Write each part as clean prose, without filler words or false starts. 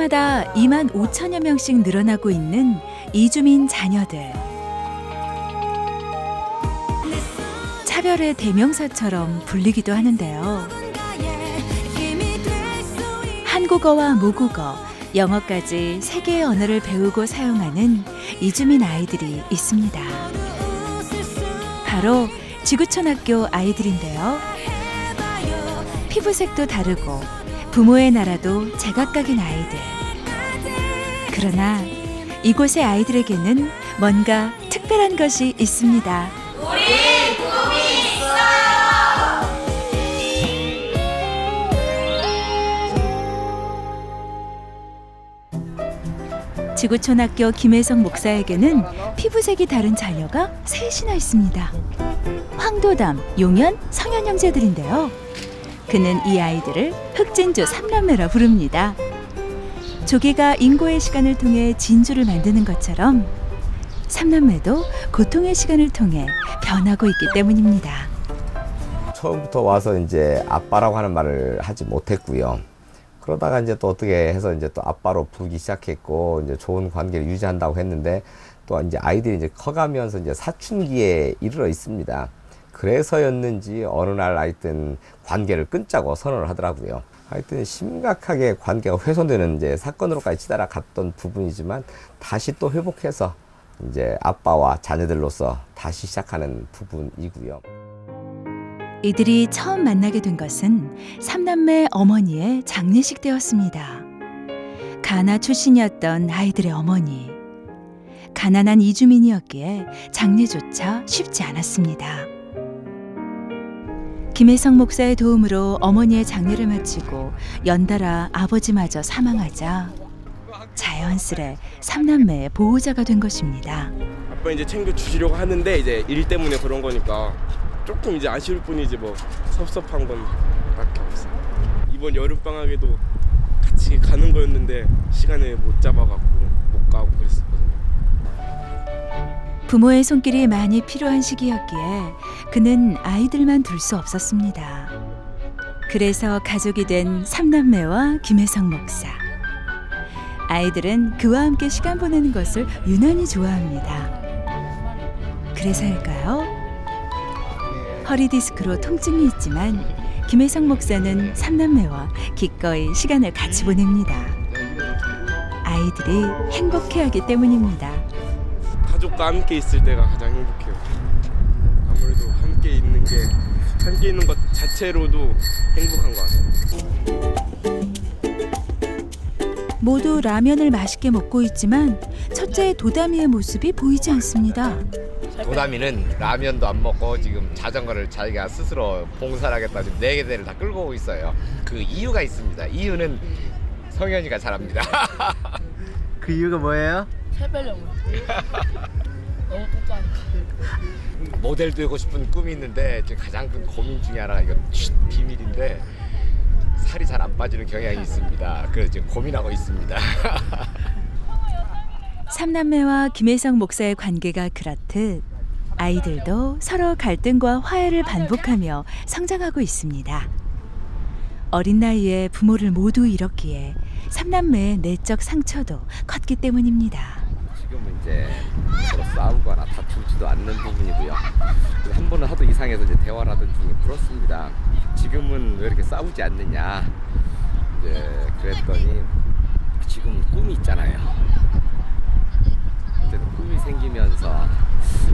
해마다 2만 5천여 명씩 늘어나고 있는 이주민 자녀들. 차별의 대명사처럼 불리기도 하는데요. 한국어와 모국어, 영어까지 3개의 언어를 배우고 사용하는 이주민 아이들이 있습니다. 바로 지구촌학교 아이들인데요. 피부색도 다르고 부모의 나라도 제각각인 아이들. 그러나 이곳의 아이들에게는 뭔가 특별한 것이 있습니다. 우리 꿈이 있어요. 지구촌학교 김혜성 목사에게는 피부색이 다른 자녀가 셋이나 있습니다. 황도담, 용현, 성현 형제들인데요. 그는 이 아이들을 흑진주 삼남매라 부릅니다. 조개가 인고의 시간을 통해 진주를 만드는 것처럼 삼남매도 고통의 시간을 통해 변하고 있기 때문입니다. 처음부터 와서 이제 아빠라고 하는 말을 하지 못했고요. 그러다가 이제 또 어떻게 해서 이제 또 아빠로 부르기 시작했고, 이제 좋은 관계를 유지한다고 했는데, 또 이제 아이들이 이제 커가면서 이제 사춘기에 이르러 있습니다. 그래서였는지 어느 날 하여튼 관계를 끊자고 선언을 하더라고요. 하여튼 심각하게 관계가 훼손되는 이제 사건으로까지 치달아 갔던 부분이지만 다시 또 회복해서 이제 아빠와 자녀들로서 다시 시작하는 부분이고요. 이들이 처음 만나게 된 것은 삼남매 어머니의 장례식 때였습니다. 가나 출신이었던 아이들의 어머니. 가난한 이주민이었기에 장례조차 쉽지 않았습니다. 김혜성 목사의 도움으로 어머니의 장례를 마치고 연달아 아버지마저 사망하자 자연스레 삼남매의 보호자가 된 것입니다. 아빠 이제 챙겨주시려고 하는데 이제 일 때문에 그런 거니까 조금 이제 아쉬울 뿐이지 뭐 섭섭한 건 밖에 없어요. 이번 여름방학에도 같이 가는 거였는데 시간을 못 잡아갖고 못 가고 그랬었거든요. 부모의 손길이 많이 필요한 시기였기에 그는 아이들만 둘 수 없었습니다. 그래서 가족이 된 삼남매와 김혜성 목사. 아이들은 그와 함께 시간 보내는 것을 유난히 좋아합니다. 그래서일까요? 허리 디스크로 통증이 있지만 김혜성 목사는 삼남매와 기꺼이 시간을 같이 보냅니다. 아이들이 행복해하기 때문입니다. 가족과 함께 있을 때가 가장 행복해요. 아무래도 함께 있는 것 자체로도 행복한 것 같아요. 모두 라면을 맛있게 먹고 있지만 첫째 도담이의 모습이 보이지 않습니다. 도담이는 라면도 안 먹고 지금 자전거를 자기가 스스로 봉사를 하겠다 지금 4개대를 다 끌고 오고 있어요. 그 이유가 있습니다. 이유는 성현이가 잘합니다. 그 이유가 뭐예요? 살 빼려고요. 너무 똑똑하니까. 모델 되고 싶은 꿈이 있는데 지금 가장 큰 고민 중에 하나가 이거 비밀인데 살이 잘 안 빠지는 경향이 있습니다. 그래서 지금 고민하고 있습니다. 삼남매와 김혜성 목사의 관계가 그렇듯 아이들도 서로 갈등과 화해를 반복하며 성장하고 있습니다. 어린 나이에 부모를 모두 잃었기에 삼남매의 내적 상처도 컸기 때문입니다. 지금은 이제 서로 싸우거나 다투지도 않는 부분이고요. 한 번은 하도 이상해서 이제 대화를 하던 중에 물었습니다. 지금은 왜 이렇게 싸우지 않느냐. 이제 그랬더니 지금 꿈이 있잖아요. 어쨌든 꿈이 생기면서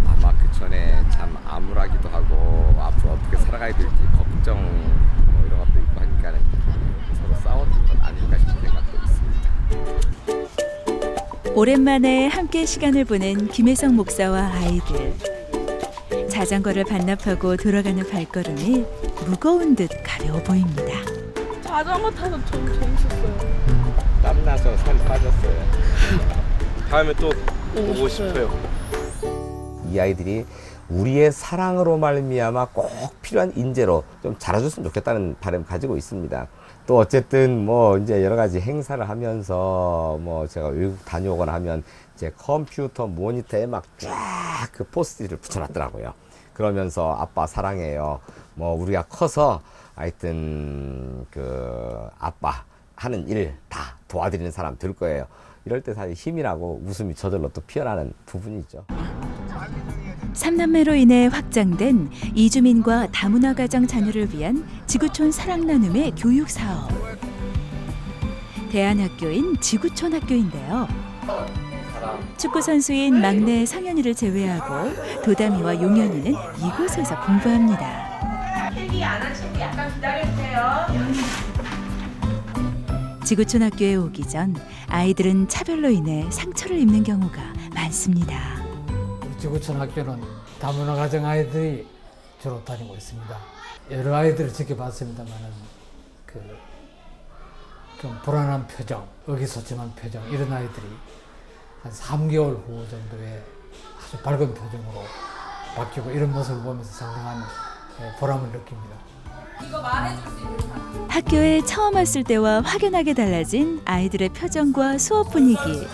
아마 그 전에 참 암울하기도 하고 앞으로 어떻게 살아가야 될지 걱정 뭐 이런 것도 있고 하니까 서로 싸웠던 건 아닐까 싶은 생각도 있습니다. 오랜만에 함께 시간을 보낸 김혜성 목사와 아이들. 자전거를 반납하고 돌아가는 발걸음이 무거운 듯 가벼워 보입니다. 자전거 타서 좀 재밌었어요. 땀나서 살 빠졌어요. 다음에 또 보고 싶어요. 이 아이들이 우리의 사랑으로 말미암아 꼭 필요한 인재로 좀 자라줬으면 좋겠다는 바람 가지고 있습니다. 또 어쨌든 뭐 이제 여러 가지 행사를 하면서 뭐 제가 외국 다녀오거나 하면 이제 컴퓨터 모니터에 막 쫙 그 포스트잇을 붙여놨더라고요. 그러면서 아빠 사랑해요. 뭐 우리가 커서 하여튼 그 아빠 하는 일 다 도와드리는 사람 될 거예요. 이럴 때 사실 힘이 나고 웃음이 저절로 또 피어나는 부분이죠. 3남매로 인해 확장된 이주민과 다문화 가정 자녀를 위한 지구촌 사랑 나눔의 교육 사업. 대안학교인 지구촌 학교인데요. 축구 선수인 막내 상현이를 제외하고 도담이와 용현이는 이곳에서 공부합니다. 지구촌 학교에 오기 전 아이들은 차별로 인해 상처를 입는 경우가 많습니다. 지구촌 학교는 다문화 가정 아이들이 주로 다니고 있습니다. 여러 아이들을 지켜봤습니다만은 좀 불안한 표정, 의기소침한 표정 이런 아이들이 한 3개월 후 정도에 아주 밝은 표정으로 바뀌고 이런 모습을 보면서 상당한 보람을 느낍니다. 학교에 처음 왔을 때와 확연하게 달라진 아이들의 표정과 수업 분위기.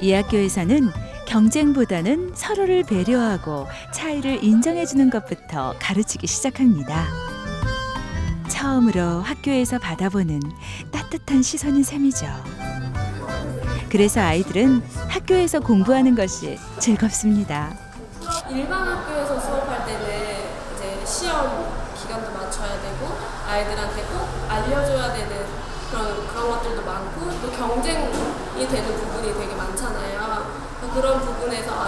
이 학교에서는 경쟁보다는 서로를 배려하고 차이를 인정해주는 것부터 가르치기 시작합니다. 처음으로 학교에서 받아보는 따뜻한 시선인 셈이죠. 그래서 아이들은 학교에서 공부하는 것이 즐겁습니다. 일반 학교에서 수업할 때는 이제 시험 기간도 맞춰야 되고 아이들한테 꼭 알려줘야 되는 그런 것들도 많고 또 경쟁이 되는 부분이 되게 많잖아요. 그런 부분에서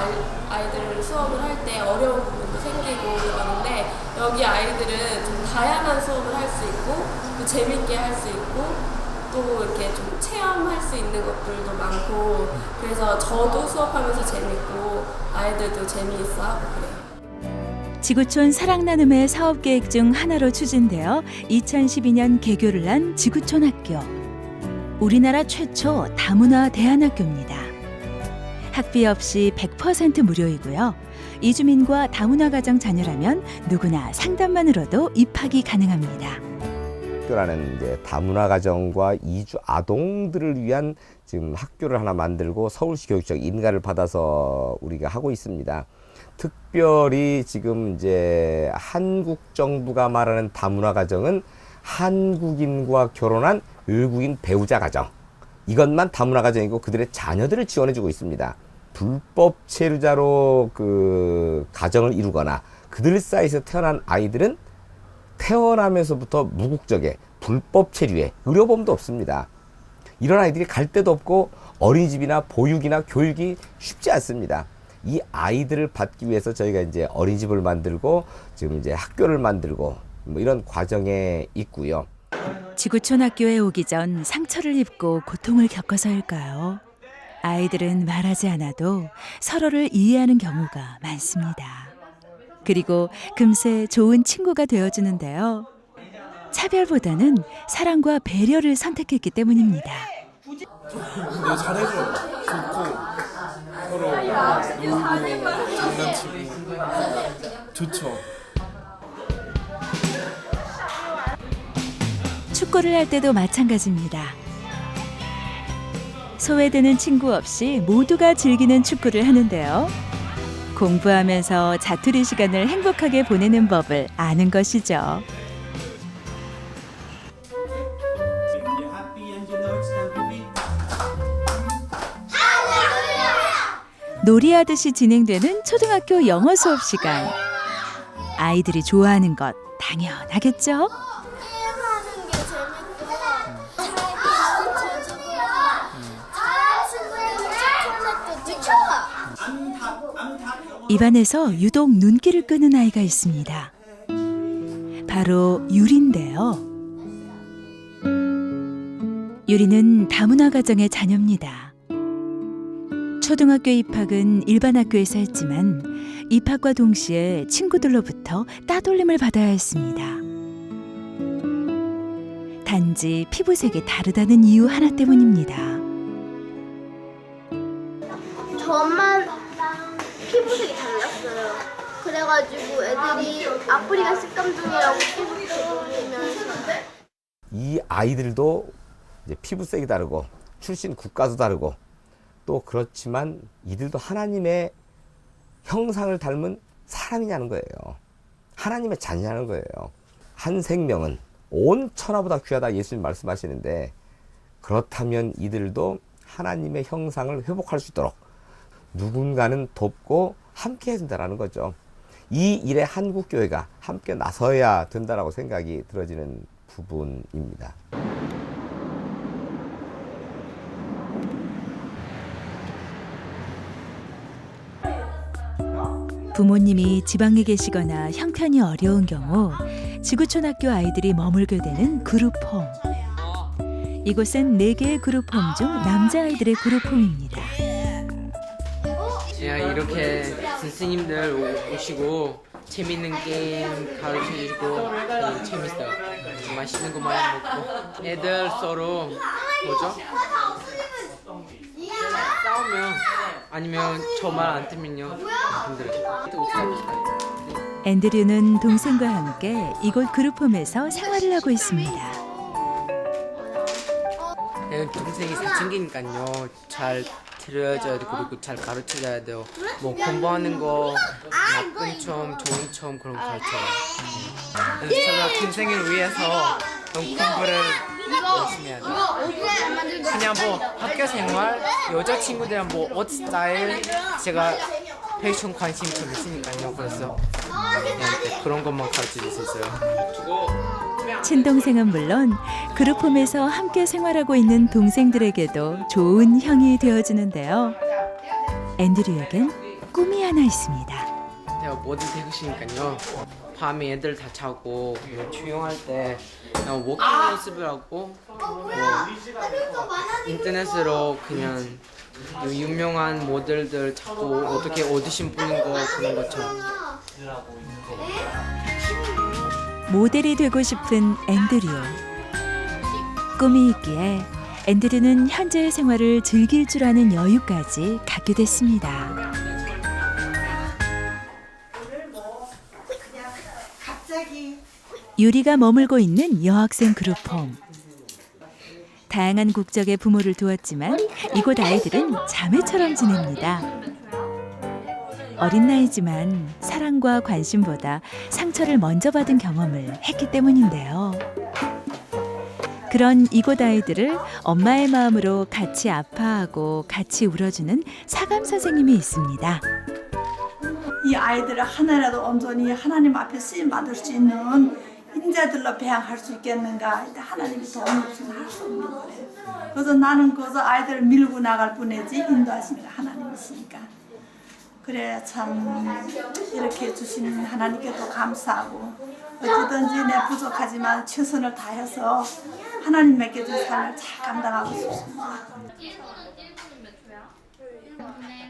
아이들 수업을 할 때 어려운 부분도 생기고 그러는데 여기 아이들은 좀 다양한 수업을 할 수 있고 또 재밌게 할 수 있고 또 이렇게 좀 체험할 수 있는 것들도 많고 그래서 저도 수업하면서 재밌고 아이들도 재미있어하고 그래요. 지구촌 사랑 나눔의 사업 계획 중 하나로 추진되어 2012년 개교를 한 지구촌 학교. 우리나라 최초 다문화 대안학교입니다. 학비 없이 100% 무료이고요. 이주민과 다문화 가정 자녀라면 누구나 상담만으로도 입학이 가능합니다. 학교라는 이제 다문화 가정과 이주 아동들을 위한 지금 학교를 하나 만들고 서울시 교육청 인가를 받아서 우리가 하고 있습니다. 특별히 지금 이제 한국 정부가 말하는 다문화 가정은 한국인과 결혼한 외국인 배우자 가정. 이것만 다문화 가정이고 그들의 자녀들을 지원해주고 있습니다. 불법 체류자로 그 가정을 이루거나 그들 사이에서 태어난 아이들은 태어나면서부터 무국적에 불법 체류에 의료보험도 없습니다. 이런 아이들이 갈 데도 없고 어린이집이나 보육이나 교육이 쉽지 않습니다. 이 아이들을 받기 위해서 저희가 이제 어린이집을 만들고 지금 이제 학교를 만들고 뭐 이런 과정에 있고요. 지구촌 학교에 오기 전 상처를 입고 고통을 겪어서일까요? 아이들은 말하지 않아도 서로를 이해하는 경우가 많습니다. 그리고 금세 좋은 친구가 되어주는데요. 차별보다는 사랑과 배려를 선택했기 때문입니다. 잘해줘. 좋고 서로 놀고 장난치고 좋죠. 축구를 할 때도 마찬가지입니다. 소외되는 친구 없이 모두가 즐기는 축구를 하는데요. 공부하면서 자투리 시간을 행복하게 보내는 법을 아는 것이죠. 놀이하듯이 진행되는 초등학교 영어 수업 시간. 아이들이 좋아하는 것 당연하겠죠? 게임하는 게 재밌고 잘 친구고 잘하는 친구에게 초콜릿도 입안에서 유독 눈길을 끄는 아이가 있습니다. 바로 유리인데요. 유리는 다문화 가정의 자녀입니다. 초등학교 입학은 일반 학교에서 했지만 입학과 동시에 친구들로부터 따돌림을 받아야 했습니다. 단지 피부색이 다르다는 이유 하나 때문입니다. 저만 피부색이 달랐어요. 그래가지고 애들이 아프리카 식감둥이라고 계속 부르면서 이 아이들도 이제 피부색이 다르고 출신 국가도 다르고 또 그렇지만 이들도 하나님의 형상을 닮은 사람이냐는 거예요. 하나님의 자녀냐는 거예요. 한 생명은 온 천하보다 귀하다 예수님 말씀하시는데, 그렇다면 이들도 하나님의 형상을 회복할 수 있도록 누군가는 돕고 함께 해야 된다는 거죠. 이 일에 한국교회가 함께 나서야 된다라고 생각이 들어지는 부분입니다. 부모님이 지방에 계시거나 형편이 어려운 경우 지구촌학교 아이들이 머물게 되는 그룹홈. 이곳은 4개의 그룹홈 중 남자아이들의 그룹홈입니다. 이렇게 선생님들 오시고 재밌는 게임 가르쳐주시고 재밌어요. 맛있는 거 많이 먹고 애들 서로 뭐죠? 싸우면 아니면 저 말 안 듣면요 힘들어요. 앤드류는 동생과 함께 이곳 그룹홈에서 생활을 하고 있습니다. 동생이 사춘기니까요 잘 들어줘야 되고 그리고 잘 가르쳐줘야 돼요. 뭐 공부하는 거 나쁜 점 좋은 점 그런 거 가르쳐요. 그래서 제가 동생을 위해서 너무 공부를 열심히 해야 돼요. 그냥 뭐 학교 생활 여자친구들이랑 뭐 옷 스타일 제가 패션 관심이 좀 있으니까요. 그래서 그런 것만 가르쳐줄 수 있어요. 친동생은 물론 그룹홈에서 함께 생활하고 있는 동생들에게도 좋은 형이 되어주는데요. 앤드류에겐 꿈이 하나 있습니다. 제가 뭐든 되고 싶으니까요. 밤에 애들 다 자고 조용할 때 그냥 워킹 연습을 하고 뭐 인터넷으로 그냥 유명한 모델들 찾고 어떻게 오디션 보는 거 그런 것처럼. 모델이 되고 싶은 앤드류. 꿈이 있기에 앤드류는 현재의 생활을 즐길 줄 아는 여유까지 갖게 됐습니다. 유리가 머물고 있는 여학생 그룹홈. 다양한 국적의 부모를 두었지만 이곳 아이들은 자매처럼 지냅니다. 어린 나이지만 사랑과 관심보다 상처를 먼저 받은 경험을 했기 때문인데요. 그런 이곳 아이들을 엄마의 마음으로 같이 아파하고 같이 울어주는 사감 선생님이 있습니다. 이 아이들을 하나라도 온전히 하나님 앞에 쓰임 받을 수 있는 인자들로 배양할 수 있겠는가? 하나님이 도움 없으면 할 수 없는 거예요. 그래서 나는 그저 아이들을 밀고 나갈 뿐이지 인도하시는 하나님이시니까. 그래 참 이렇게 주신 하나님께도 감사하고 어찌든지 내 부족하지만 최선을 다해서 하나님 맡겨준 삶을 잘 감당하고 싶습니다.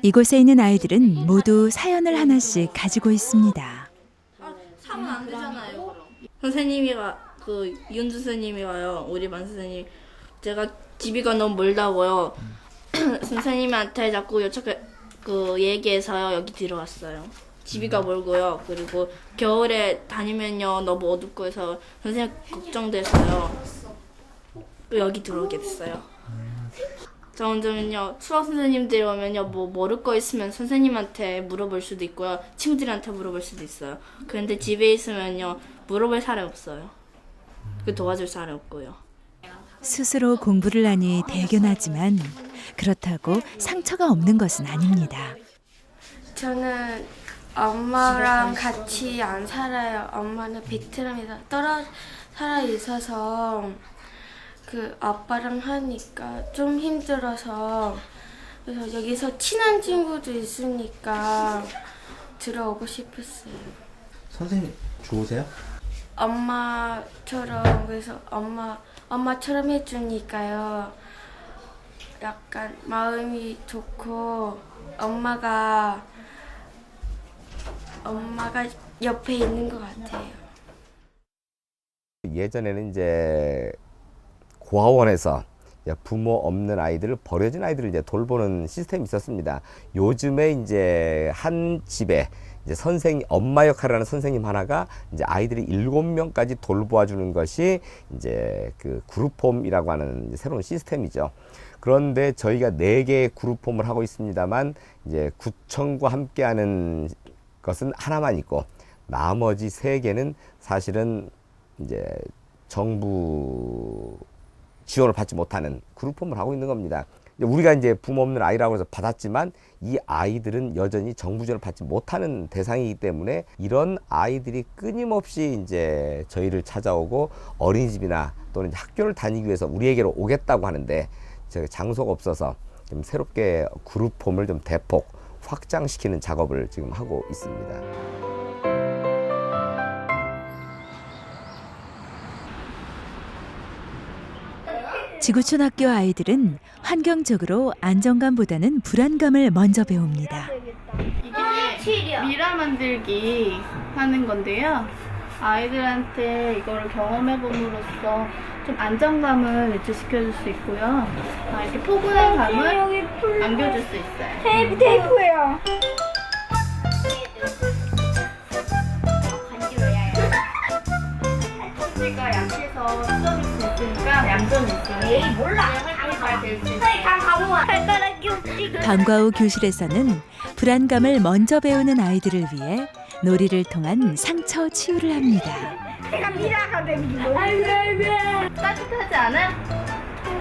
이곳에 있는 아이들은 모두 사연을 하나씩 가지고 있습니다. 사면 안 되잖아요. 선생님이가 윤 선생님이 와요. 우리 반 선생님. 제가 집이가 너무 멀다고요. 선생님한테 자꾸 얘기해서요 여기 들어왔어요. 집이가 멀고요. 그리고 겨울에 다니면요 너무 어둡고 해서 선생님 걱정돼서요 여기 들어오게 됐어요. 점점은요 수학 선생님들이 오면요 뭐 모를 거 있으면 선생님한테 물어볼 수도 있고요 친구들한테 물어볼 수도 있어요. 그런데 집에 있으면요 물어볼 사람 없어요. 도와줄 사람 없고요. 스스로 공부를 하니 대견하지만 그렇다고 상처가 없는 것은 아닙니다. 저는 엄마랑 같이 안 살아요. 엄마는 베트남에서 살아 있어서 아빠랑 하니까 좀 힘들어서 그래서 여기서 친한 친구도 있으니까 들어오고 싶었어요. 선생님 좋으세요? 엄마처럼 그래서 엄마처럼 해주니까요. 약간 마음이 좋고 엄마가 옆에 있는 것 같아요. 예전에는 이제 고아원에서 부모 없는 아이들을 버려진 아이들을 이제 돌보는 시스템이 있었습니다. 요즘에 이제 한 집에 이제 엄마 역할을 하는 선생님 하나가 이제 아이들이 7명까지 돌보아 주는 것이 이제 그 그룹홈이라고 하는 이제 새로운 시스템이죠. 그런데 저희가 4개의 그룹홈을 하고 있습니다만 이제 구청과 함께하는 것은 하나만 있고 나머지 3개는 사실은 이제 정부 지원을 받지 못하는 그룹홈을 하고 있는 겁니다. 우리가 이제 부모 없는 아이라고 해서 받았지만 이 아이들은 여전히 정부 지원을 받지 못하는 대상이기 때문에 이런 아이들이 끊임없이 이제 저희를 찾아오고 어린이집이나 또는 학교를 다니기 위해서 우리에게로 오겠다고 하는데 제가 장소가 없어서 좀 새롭게 그룹홈을 좀 대폭 확장시키는 작업을 지금 하고 있습니다. 지구촌학교 아이들은 환경적으로 안정감보다는 불안감을 먼저 배웁니다. 이게 미라 만들기 하는 건데요. 아이들한테 이거를 경험해봄으로써 좀 안정감을 유치시켜줄 수 있고요. 이렇게 포근한 감을 안겨줄 수 있어요. 테이프예요. 우리가 약해서 수업이 됐으니까 얌전히 있어요. 에이 몰라. 방과 후 교실에서는 불안감을 먼저 배우는 아이들을 위해 놀이를 통한 상처 치유를 합니다. 제가 미라가 되는 거예요. 따뜻하지 않아?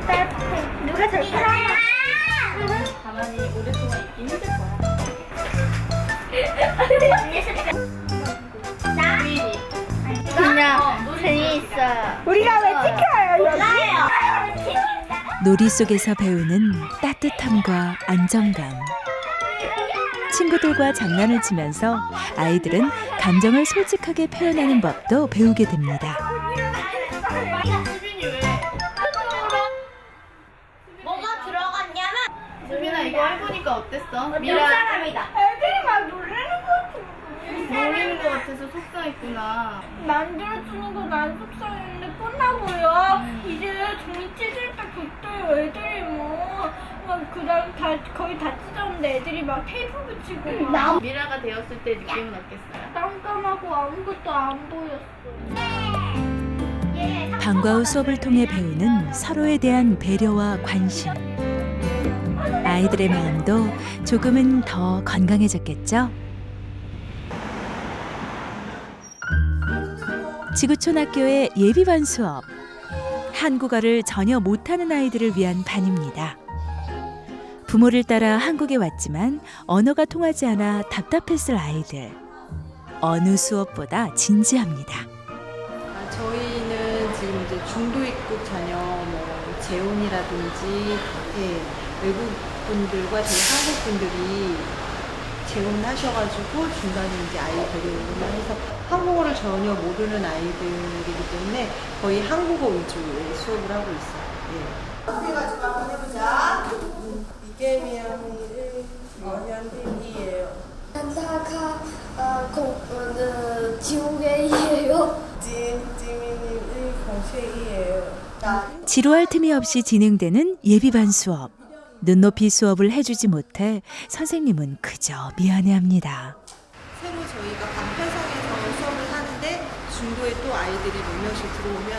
따뜻해. 누가 제일 사랑해? 가만히 오랫동안 있긴 힘들 거야. 그냥 재미있어요. 우리가 왜 지켜요 여기? 놀이 속에서 배우는 따뜻함과 안정감. 친구들과 장난을 치면서 아이들은 감정을 솔직하게 표현하는 법도 배우게 됩니다. 뭐가 들어갔냐면 수빈아 이거 해보니까 어땠어? 몇 사람이다. 애들이 막 놀리는 거 같아서 속상했구나. 만들어주는 거 난 속상했는데 끝나고요. 이제 종이 찢을 때 그때 애들이 그다음 거의 다 찢었는데 애들이 막 테이프 붙이고 미라가 되었을 때 느낌은 어땠어요? 깜깜하고 아무것도 안 보였어. 방과 후 수업을 통해 배우는 서로에 대한 배려와 관심. 아이들의 마음도 조금은 더 건강해졌겠죠? 지구촌학교의 예비반 수업. 한국어를 전혀 못하는 아이들을 위한 반입니다. 부모를 따라 한국에 왔지만 언어가 통하지 않아 답답했을 아이들. 어느 수업보다 진지합니다. 저희는 지금 이제 중도 입국 자녀 재혼이라든지 외국 분들과 저희 한국 분들이 재혼하셔가지고 중간에 이제 아이 데려오거나 해서 한국어를 전혀 모르는 아이들이기 때문에 거의 한국어 위주의 수업을 하고 있어요. 해가지고 한번 해보자. 이게 미양이 1년 뒤이에요. 안타가 지옥이에요. 찜찜이님 공식이에요. 지루할 틈이 없이 진행되는 예비반 수업. 눈높이 수업을 해주지 못해 선생님은 그저 미안해합니다. 새로 저희가 방편성에서 수업을 하는데 중도에 또 아이들이 몇 명씩 들어오면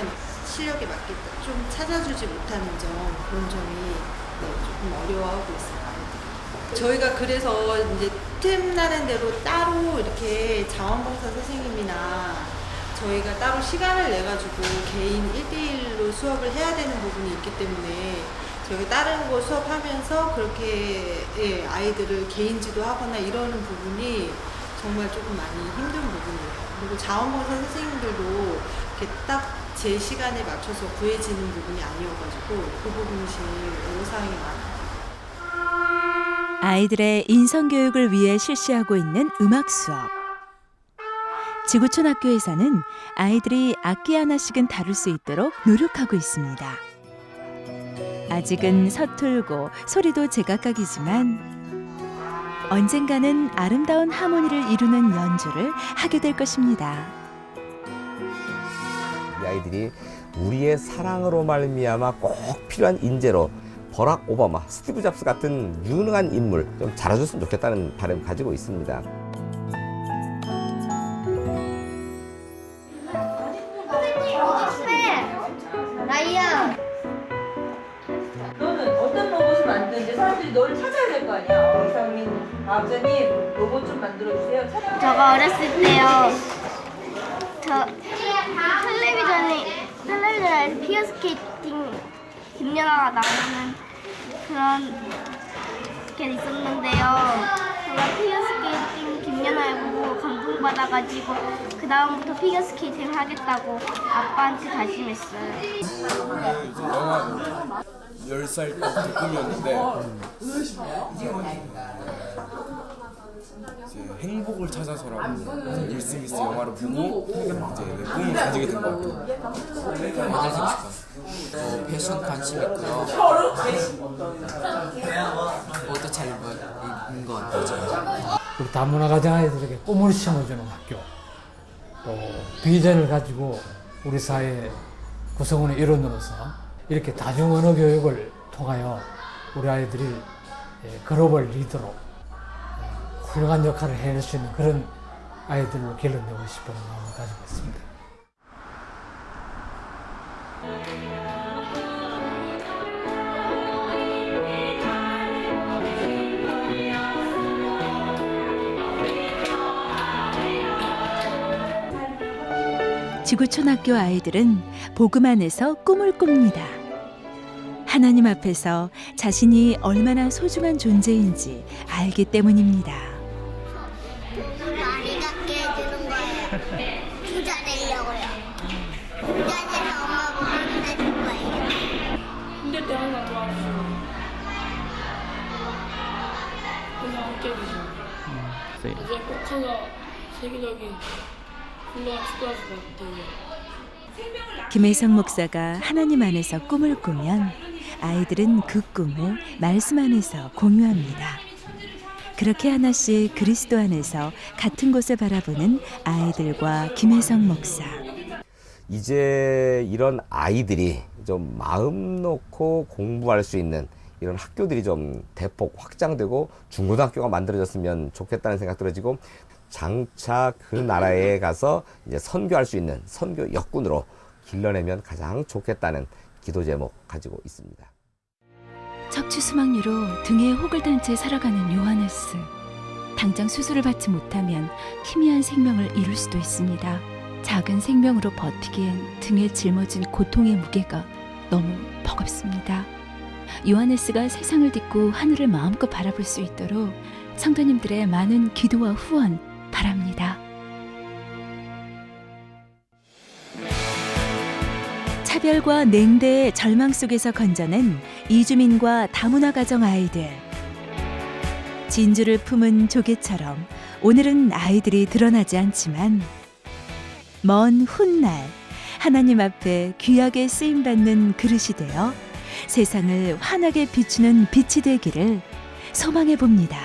실력에 맞게 좀 찾아주지 못하는 점, 그런 점이 조금 어려워하고 있어요. 저희가 그래서 이제 틈나는 대로 따로 이렇게 자원봉사 선생님이나 저희가 따로 시간을 내가지고 개인 1대1로 수업을 해야 되는 부분이 있기 때문에 저희가 다른 거 수업하면서 그렇게 아이들을 개인지도 하거나 이러는 부분이 정말 조금 많이 힘든 부분이에요. 그리고 자원봉사 선생님들도 이렇게 딱 제 시간에 맞춰서 구해지는 부분이 아니어가지고 그 부분이 제일 애로사항이 많아요. 아이들의 인성교육을 위해 실시하고 있는 음악 수업. 지구촌학교에서는 아이들이 악기 하나씩은 다룰 수 있도록 노력하고 있습니다. 아직은 서툴고 소리도 제각각이지만 언젠가는 아름다운 하모니를 이루는 연주를 하게 될 것입니다. 이 아이들이 우리의 사랑으로 말미암아 꼭 필요한 인재로 버락 오바마, 스티브 잡스 같은 유능한 인물 좀 자라줬으면 좋겠다는 바람을 가지고 있습니다. 나이야. 너는 어떤 로봇을 만드는지 사람들이 너를 찾아야 될 거 아니야. 이상민 아버님 로봇 좀 만들어주세요. 저가 어렸을 때요. 텔레비전 화요일에 피겨스케이팅 김연아가 나오는 그런 게 있었는데요. 제가 피겨스케이팅 김연아를 보고 감동받아가지고 그 다음부터 피겨스케이팅 하겠다고 아빠한테 다짐했어요. 영화 10살 때부터 꿈이었는데 이제 행복을 찾아서라고 윌 스미스 영화를 보고 이제 꿈을 가지게 된 것 같아요. 모델 되고 싶어요. 패션 관심 있고요. 옷도 잘 입는 것 같아요. 우리 다문화 가정 아이들에게 꿈을 심어주는 학교, 또 비전을 가지고 우리 사회 구성원의 일원으로서 이렇게 다중 언어 교육을 통하여 우리 아이들이 글로벌 리더로 훌륭한 역할을 해낼 수 있는 그런 아이들로 길러내고 싶은 마음을 가지고 있습니다. 지구촌학교 아이들은 복음 안에서 꿈을 꿉니다. 하나님 앞에서 자신이 얼마나 소중한 존재인지 알기 때문입니다. 많이 갖게 해주는 거예요. 부자 되려고요. 부자 돼서 엄마 보고 해줄 거예요. 근데 때 하나 도와주시고 항상 함께 해주시고 이제 꼭 커서 세계적인 훌륭한 축구하실 것 같아요. 김혜성 목사가 하나님 안에서 꿈을 꾸면 아이들은 그 꿈을 말씀 안에서 공유합니다. 그렇게 하나씩 그리스도 안에서 같은 곳을 바라보는 아이들과 김혜성 목사. 이제 이런 아이들이 좀 마음 놓고 공부할 수 있는 이런 학교들이 좀 대폭 확장되고 중고등학교가 만들어졌으면 좋겠다는 생각 들어지고, 장차 그 나라에 가서 이제 선교할 수 있는 선교 역군으로 길러내면 가장 좋겠다는 기도 제목 가지고 있습니다. 척추 수막류로 등에 혹을 단 채 살아가는 요하네스. 당장 수술을 받지 못하면 희미한 생명을 잃을 수도 있습니다. 작은 생명으로 버티기엔 등에 짊어진 고통의 무게가 너무 버겁습니다. 요하네스가 세상을 딛고 하늘을 마음껏 바라볼 수 있도록 성도님들의 많은 기도와 후원 바랍니다. 차별과 냉대의 절망 속에서 건져낸 이주민과 다문화 가정 아이들. 진주를 품은 조개처럼 오늘은 아이들이 드러나지 않지만 먼 훗날 하나님 앞에 귀하게 쓰임받는 그릇이 되어 세상을 환하게 비추는 빛이 되기를 소망해 봅니다.